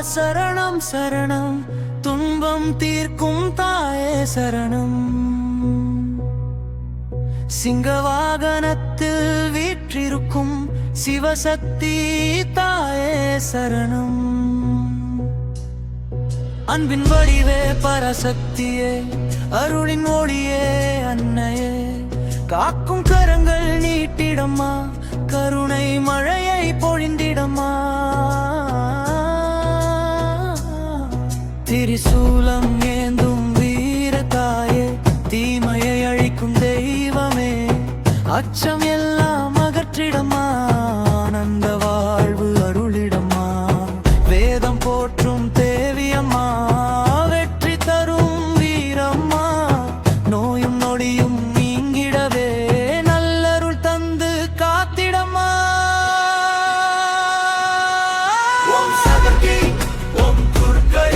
சரணம் சரணம் துன்பம் தீர்க்கும் தாயே சரணம் சிங்கவாகனத்தில் வீற்றிருக்கும் சிவசக்தி தாயே சரணம் அன்பின் வடிவே பரசக்தியே அருளின் ஒளியே அன்னையே காக்கும் கரங்கள் நீட்டிடம்மா கருணை மழையை பொழிந்திடம்மா திரிசூலம் ஏந்தும் வீர தாயே தீமையை அழிக்கும் தெய்வமே அச்சம் எல்லாம் அகற்றிடம்மா ஆனந்த வாழ்வு அருளிடம்மா வேதம் போற்றும் தேவியம்மா வெற்றி தரும் வீரம்மா நோயும் நொடியும் நீங்கிடவே நல்லருள் தந்து காத்திடம்மா ஓம் சக்தி ஓம் துர்க்கை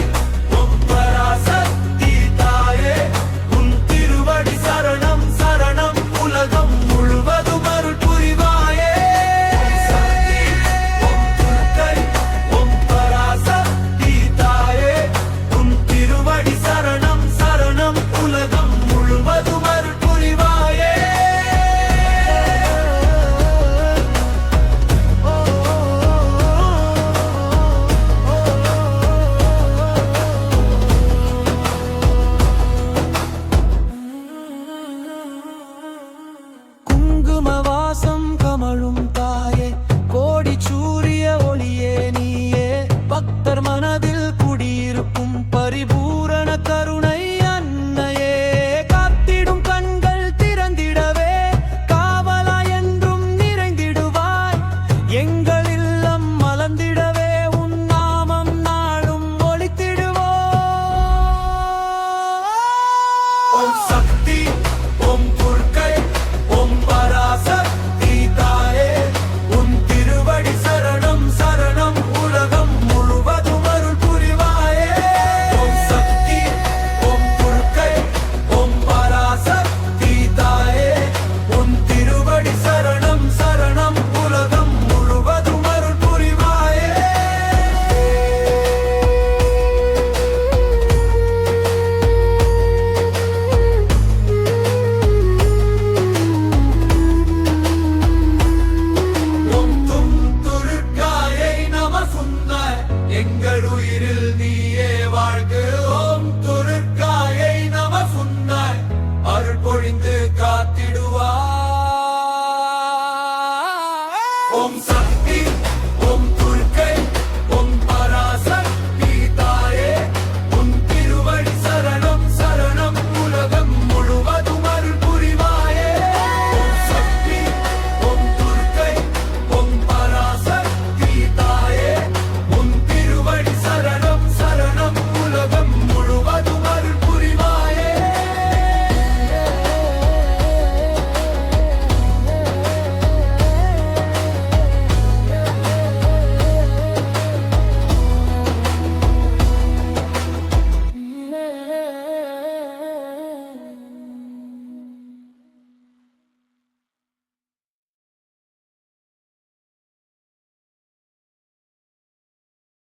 ஓம் பராசக்தி தாயே உன் திருவடி சரணம் சரணம் உலகம் முழுவதும் அருள் புரிவாயே ஓம் துர்க்கை ஓம் பராசக்தி தாயே உன் திருவடி சரணம் சரணம் உலகம் முழுவதும் அருள் புரிவாயே குங்குமவாசம் கமழும் தாயே கோடி சூரிய ஒளியே நீயே பக்தர் மனதில் குடியிருக்கும்